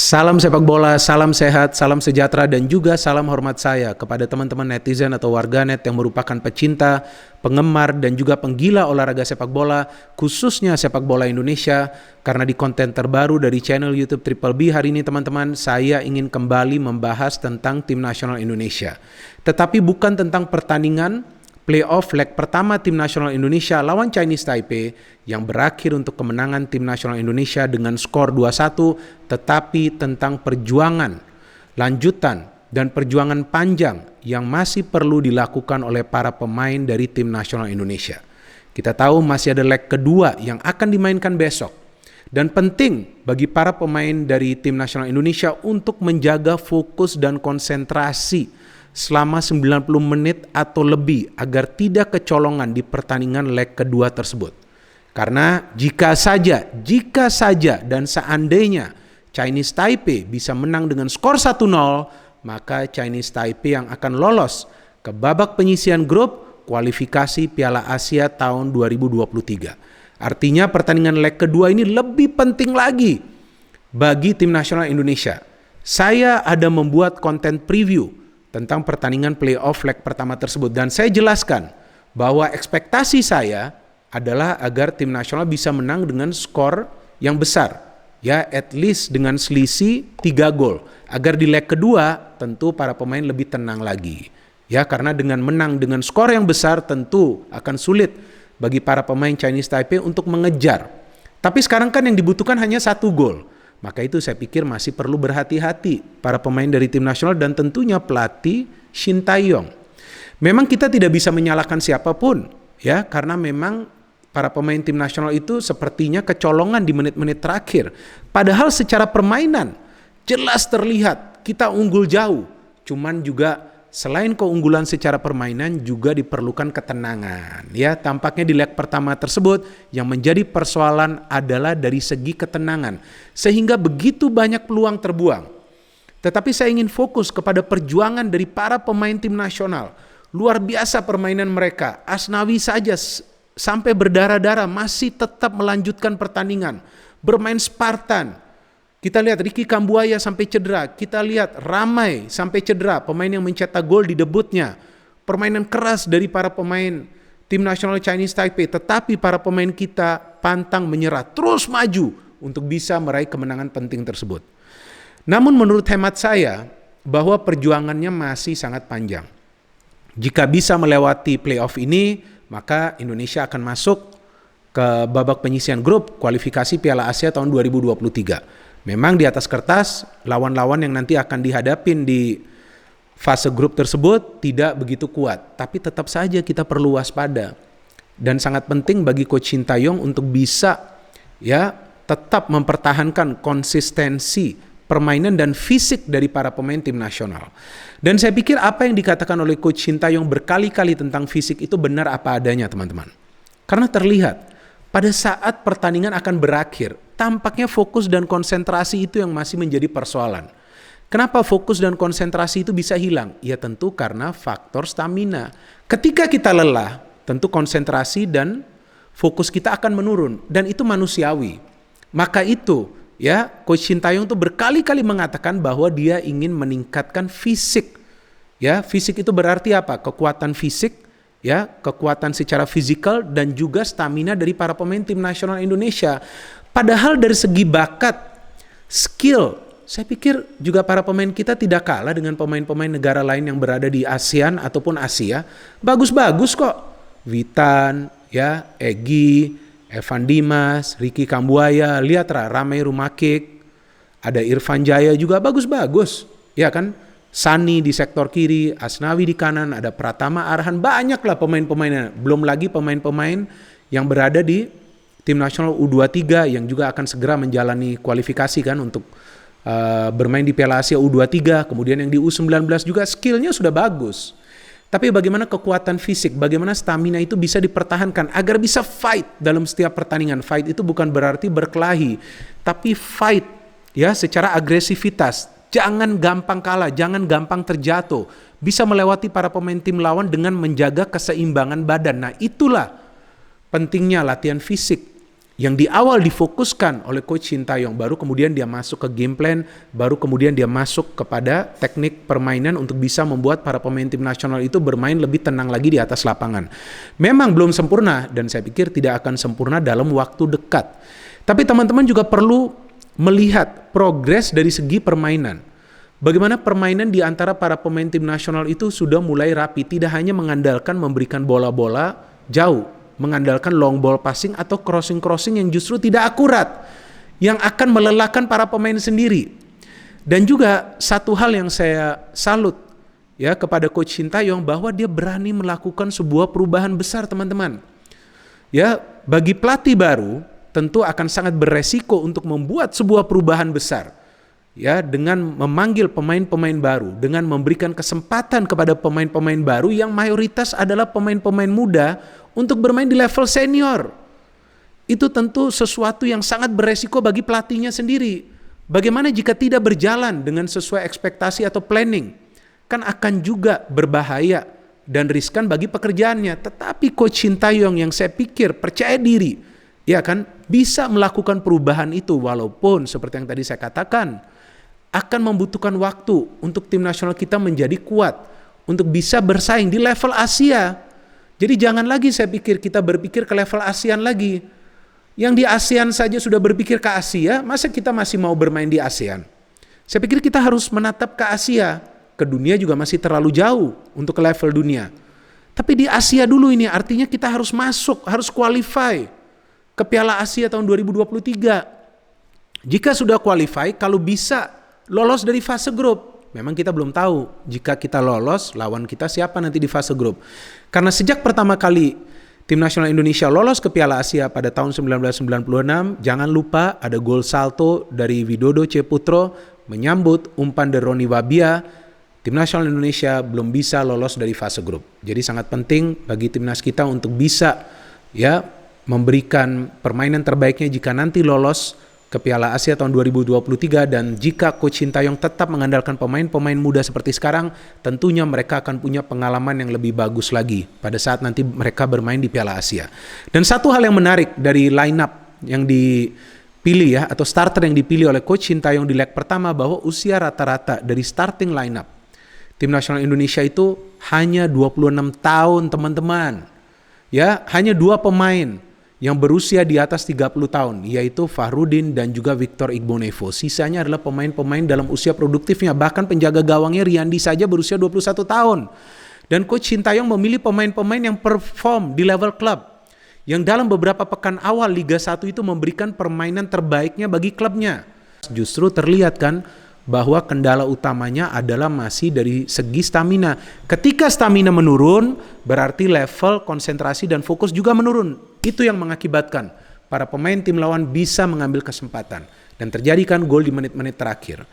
Salam sepak bola, salam sehat, salam sejahtera, dan juga salam hormat saya kepada teman-teman netizen atau warganet yang merupakan pecinta, penggemar, dan juga penggila olahraga sepak bola, khususnya sepak bola Indonesia. Karena di konten terbaru dari channel YouTube Triple B hari ini teman-teman, saya ingin kembali membahas tentang tim nasional Indonesia. Tetapi bukan tentang pertandingan playoff leg pertama tim nasional Indonesia lawan Chinese Taipei yang berakhir untuk kemenangan tim nasional Indonesia dengan skor 2-1, tetapi tentang perjuangan, lanjutan, dan perjuangan panjang yang masih perlu dilakukan oleh para pemain dari tim nasional Indonesia. Kita tahu masih ada leg kedua yang akan dimainkan besok. Dan penting bagi para pemain dari tim nasional Indonesia untuk menjaga fokus dan konsentrasi selama 90 menit atau lebih agar tidak kecolongan di pertandingan leg kedua tersebut. Karena jika saja dan seandainya Chinese Taipei bisa menang dengan skor 1-0, maka Chinese Taipei yang akan lolos ke babak penyisihan grup kualifikasi Piala Asia tahun 2023. Artinya pertandingan leg kedua ini lebih penting lagi bagi tim nasional Indonesia. Saya ada membuat konten preview tentang pertandingan playoff leg pertama tersebut. Dan saya jelaskan bahwa ekspektasi saya adalah agar tim nasional bisa menang dengan skor yang besar. Ya, at least dengan selisih 3 gol. Agar di leg kedua tentu para pemain lebih tenang lagi. Ya, karena dengan menang dengan skor yang besar tentu akan sulit bagi para pemain Chinese Taipei untuk mengejar. Tapi sekarang kan yang dibutuhkan hanya 1 gol. Maka itu saya pikir masih perlu berhati-hati para pemain dari tim nasional dan tentunya pelatih Shin Tae-yong. Memang kita tidak bisa menyalahkan siapapun ya, karena memang para pemain tim nasional itu sepertinya kecolongan di menit-menit terakhir. Padahal secara permainan jelas terlihat kita unggul jauh. Cuman juga selain keunggulan secara permainan juga diperlukan ketenangan. Ya, tampaknya di leg pertama tersebut yang menjadi persoalan adalah dari segi ketenangan. Sehingga begitu banyak peluang terbuang. Tetapi saya ingin fokus kepada perjuangan dari para pemain tim nasional. Luar biasa permainan mereka. Asnawi saja sampai berdarah-darah masih tetap melanjutkan pertandingan. Bermain Spartan. Kita lihat Ricky Kambuaya sampai cedera, kita lihat Ramai sampai cedera, pemain yang mencetak gol di debutnya. Permainan keras dari para pemain tim nasional Chinese Taipei, tetapi para pemain kita pantang menyerah, terus maju untuk bisa meraih kemenangan penting tersebut. Namun menurut hemat saya, bahwa perjuangannya masih sangat panjang. Jika bisa melewati playoff ini, maka Indonesia akan masuk ke babak penyisihan grup kualifikasi Piala Asia tahun 2023. Memang di atas kertas, lawan-lawan yang nanti akan dihadapin di fase grup tersebut tidak begitu kuat. Tapi tetap saja kita perlu waspada. Dan sangat penting bagi Coach Shin Tae-yong untuk bisa ya tetap mempertahankan konsistensi permainan dan fisik dari para pemain tim nasional. Dan saya pikir apa yang dikatakan oleh Coach Shin Tae-yong berkali-kali tentang fisik itu benar apa adanya, teman-teman. Karena terlihat pada saat pertandingan akan berakhir, tampaknya fokus dan konsentrasi itu yang masih menjadi persoalan. Kenapa fokus dan konsentrasi itu bisa hilang? Ya tentu karena faktor stamina. Ketika kita lelah, tentu konsentrasi dan fokus kita akan menurun. Dan itu manusiawi. Maka itu, ya, Coach Shin Tae-yong itu berkali-kali mengatakan bahwa dia ingin meningkatkan fisik. Ya, fisik itu berarti apa? Kekuatan fisik, ya, kekuatan secara fisikal dan juga stamina dari para pemain tim nasional Indonesia. Padahal dari segi bakat, skill, saya pikir juga para pemain kita tidak kalah dengan pemain-pemain negara lain yang berada di ASEAN ataupun Asia. Bagus-bagus kok. Witan, ya, Egy, Evan Dimas, Ricky Kambuaya, lihat Ramai Rumakik, ada Irfan Jaya juga bagus-bagus. Ya kan? Sani di sektor kiri, Asnawi di kanan, ada Pratama Arhan, banyaklah pemain-pemainnya. Belum lagi pemain-pemain yang berada di tim nasional U23 yang juga akan segera menjalani kualifikasi kan untuk bermain di Piala Asia U23, kemudian yang di U19 juga skillnya sudah bagus. Tapi bagaimana kekuatan fisik, bagaimana stamina itu bisa dipertahankan agar bisa fight dalam setiap pertandingan. Fight itu bukan berarti berkelahi, tapi fight ya secara agresivitas. Jangan gampang kalah, jangan gampang terjatuh. Bisa melewati para pemain tim lawan dengan menjaga keseimbangan badan. Nah, itulah pentingnya latihan fisik. yang di awal difokuskan oleh Coach Shin Tae-yong, baru kemudian dia masuk ke game plan, baru kemudian dia masuk kepada teknik permainan untuk bisa membuat para pemain tim nasional itu bermain lebih tenang lagi di atas lapangan. Memang belum sempurna dan saya pikir tidak akan sempurna dalam waktu dekat. Tapi teman-teman juga perlu melihat progres dari segi permainan. Bagaimana permainan di antara para pemain tim nasional itu sudah mulai rapi, tidak hanya mengandalkan memberikan bola-bola jauh, mengandalkan long ball passing atau crossing-crossing yang justru tidak akurat, yang akan melelahkan para pemain sendiri. Dan juga satu hal yang saya salut ya kepada Coach Shin Tae-yong, bahwa dia berani melakukan sebuah perubahan besar, teman-teman. Ya, bagi pelatih baru tentu akan sangat beresiko untuk membuat sebuah perubahan besar. Ya, dengan memanggil pemain-pemain baru, dengan memberikan kesempatan kepada pemain-pemain baru yang mayoritas adalah pemain-pemain muda untuk bermain di level senior. Itu tentu sesuatu yang sangat beresiko bagi pelatihnya sendiri. Bagaimana jika tidak berjalan dengan sesuai ekspektasi atau planning? Kan akan juga berbahaya dan riskan bagi pekerjaannya. Tetapi Coach Shin Tae-yong yang saya pikir percaya diri, ya kan, bisa melakukan perubahan itu, walaupun seperti yang tadi saya katakan, akan membutuhkan waktu untuk tim nasional kita menjadi kuat, untuk bisa bersaing di level Asia. Jadi jangan lagi saya pikir kita berpikir ke level ASEAN lagi. Yang di ASEAN saja sudah berpikir ke Asia, masa kita masih mau bermain di ASEAN? Saya pikir kita harus menatap ke Asia, ke dunia juga masih terlalu jauh untuk ke level dunia. Tapi di Asia dulu ini, artinya kita harus masuk, harus qualify ke Piala Asia tahun 2023. Jika sudah qualify, kalau bisa lolos dari fase grup. Memang kita belum tahu jika kita lolos, lawan kita siapa nanti di fase grup. Karena sejak pertama kali tim nasional Indonesia lolos ke Piala Asia pada tahun 1996, jangan lupa ada gol salto dari Widodo Ceputro menyambut umpan dari Roni Wabia. Tim nasional Indonesia belum bisa lolos dari fase grup. Jadi sangat penting bagi timnas kita untuk bisa ya memberikan permainan terbaiknya jika nanti lolos ke Piala Asia tahun 2023, dan jika Coach Shin Tae-yong tetap mengandalkan pemain-pemain muda seperti sekarang, tentunya mereka akan punya pengalaman yang lebih bagus lagi pada saat nanti mereka bermain di Piala Asia. Dan satu hal yang menarik dari line up yang dipilih ya, atau starter yang dipilih oleh Coach Shin Tae-yong di leg pertama, bahwa usia rata-rata dari starting line up tim nasional Indonesia itu hanya 26 tahun, teman-teman. Ya, hanya 2 pemain yang berusia di atas 30 tahun, yaitu Fahrudin dan juga Victor Igbonevo. Sisanya adalah pemain-pemain dalam usia produktifnya, bahkan penjaga gawangnya Riyandi saja berusia 21 tahun. Dan Coach Shin Tae-yong memilih pemain-pemain yang perform di level klub, yang dalam beberapa pekan awal Liga 1 itu memberikan permainan terbaiknya bagi klubnya. Justru terlihat kan bahwa kendala utamanya adalah masih dari segi stamina. Ketika stamina menurun, berarti level konsentrasi dan fokus juga menurun. Itu yang mengakibatkan para pemain tim lawan bisa mengambil kesempatan. Dan terjadi kan gol di menit-menit terakhir.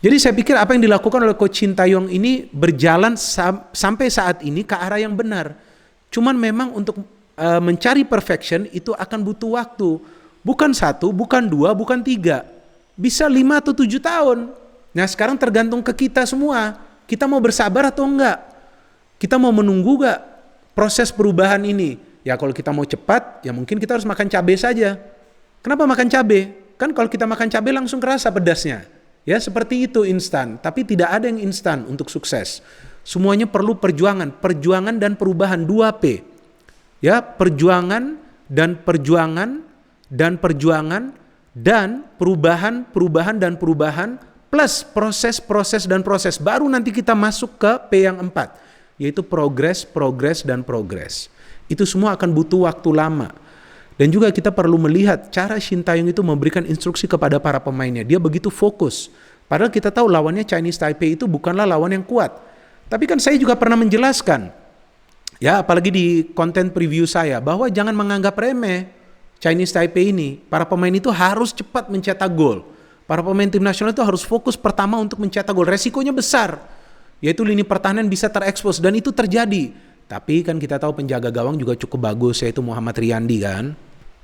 Jadi saya pikir apa yang dilakukan oleh Coach Shin Tae-yong ini berjalan sampai saat ini ke arah yang benar. Cuman memang untuk mencari perfection itu akan butuh waktu. Bukan 1, bukan 2, bukan 3. Bisa 5 atau 7 tahun. Nah sekarang tergantung ke kita semua. Kita mau bersabar atau enggak? Kita mau menunggu enggak proses perubahan ini? Ya kalau kita mau cepat, ya mungkin kita harus makan cabai saja. Kenapa makan cabai? Kan kalau kita makan cabai langsung kerasa pedasnya. Ya seperti itu instan. Tapi tidak ada yang instan untuk sukses. Semuanya perlu perjuangan. Perjuangan dan perubahan, 2P. Ya, perjuangan dan perjuangan dan perjuangan dan perubahan, perubahan dan perubahan, plus proses dan proses. Baru nanti kita masuk ke P yang 4, yaitu progres, progres, dan progres. Itu semua akan butuh waktu lama. Dan juga kita perlu melihat cara Shin Tae-yong itu memberikan instruksi kepada para pemainnya. Dia begitu fokus. Padahal kita tahu lawannya Chinese Taipei itu bukanlah lawan yang kuat. Tapi kan saya juga pernah menjelaskan, ya apalagi di konten preview saya, bahwa jangan menganggap remeh Chinese Taipei ini. Para pemain itu harus cepat mencetak gol. Para pemain tim nasional itu harus fokus pertama untuk mencetak gol. Resikonya besar, yaitu lini pertahanan bisa terekspos, dan itu terjadi. Tapi kan kita tahu penjaga gawang juga cukup bagus, yaitu Muhammad Riyandi kan.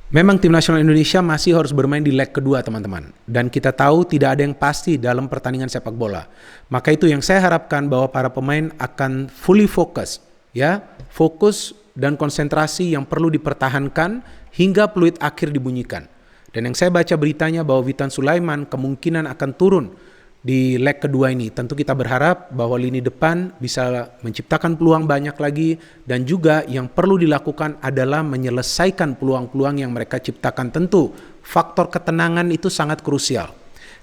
Memang tim nasional Indonesia masih harus bermain di leg kedua, teman-teman. Dan kita tahu tidak ada yang pasti dalam pertandingan sepak bola. Maka itu yang saya harapkan, bahwa para pemain akan fully fokus, ya, fokus dan konsentrasi yang perlu dipertahankan hingga peluit akhir dibunyikan. Dan yang saya baca beritanya bahwa Witan Sulaiman kemungkinan akan turun di leg kedua ini. Tentu kita berharap bahwa lini depan bisa menciptakan peluang banyak lagi, dan juga yang perlu dilakukan adalah menyelesaikan peluang-peluang yang mereka ciptakan. Tentu faktor ketenangan itu sangat krusial,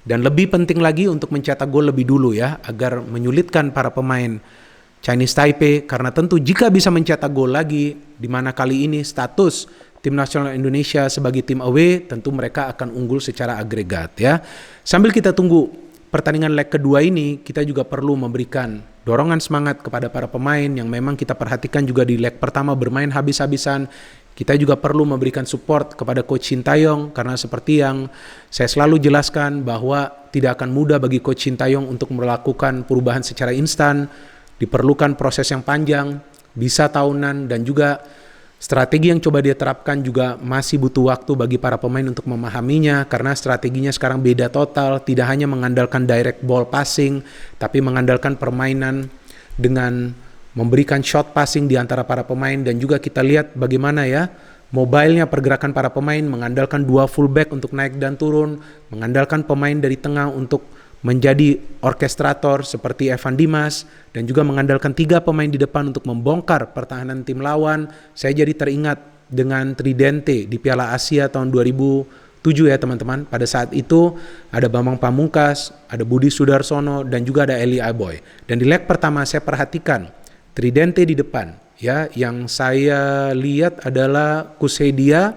dan lebih penting lagi untuk mencetak gol lebih dulu ya, agar menyulitkan para pemain Chinese Taipei, karena tentu jika bisa mencetak gol lagi, di mana kali ini status tim nasional Indonesia sebagai tim away, tentu mereka akan unggul secara agregat ya. Sambil kita tunggu pertandingan leg kedua ini, kita juga perlu memberikan dorongan semangat kepada para pemain yang memang kita perhatikan juga di leg pertama bermain habis-habisan. Kita juga perlu memberikan support kepada Coach Sintayong, karena seperti yang saya selalu jelaskan bahwa tidak akan mudah bagi Coach Sintayong untuk melakukan perubahan secara instan. Diperlukan proses yang panjang, bisa tahunan, dan juga strategi yang coba dia terapkan juga masih butuh waktu bagi para pemain untuk memahaminya, karena strateginya sekarang beda total, tidak hanya mengandalkan direct ball passing, tapi mengandalkan permainan dengan memberikan shot passing di antara para pemain. Dan juga kita lihat bagaimana ya mobile-nya pergerakan para pemain, mengandalkan dua fullback untuk naik dan turun, mengandalkan pemain dari tengah untuk menjadi orkestrator seperti Evan Dimas, dan juga mengandalkan 3 pemain di depan untuk membongkar pertahanan tim lawan. Saya jadi teringat dengan Tridente di Piala Asia tahun 2007 ya teman-teman. Pada saat itu ada Bambang Pamungkas, ada Budi Sudarsono, dan juga ada Eli Aboy. Dan di leg pertama saya perhatikan Tridente di depan ya, yang saya lihat adalah Kushedia,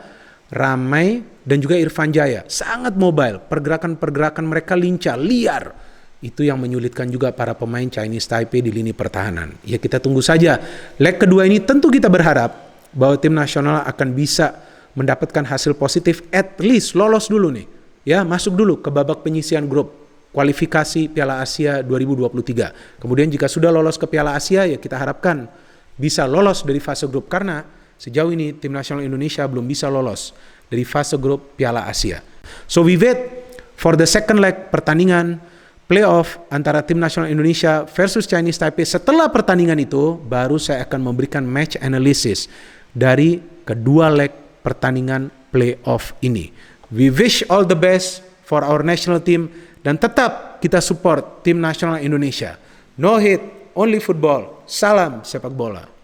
Ramai, dan juga Irfan Jaya. Sangat mobile, pergerakan-pergerakan mereka lincah, liar. Itu yang menyulitkan juga para pemain Chinese Taipei di lini pertahanan. Ya kita tunggu saja. Leg kedua ini tentu kita berharap bahwa tim nasional akan bisa mendapatkan hasil positif, at least lolos dulu nih. Ya, masuk dulu ke babak penyisian grup kualifikasi Piala Asia 2023. Kemudian jika sudah lolos ke Piala Asia, ya kita harapkan bisa lolos dari fase grup, karena sejauh ini tim nasional Indonesia belum bisa lolos dari fase grup Piala Asia. So we wait for the second leg pertandingan playoff antara tim nasional Indonesia versus Chinese Taipei. Setelah pertandingan itu, baru saya akan memberikan match analysis dari kedua leg pertandingan playoff ini. We wish all the best for our national team, dan tetap kita support tim nasional Indonesia. No hate, only football. Salam sepak bola.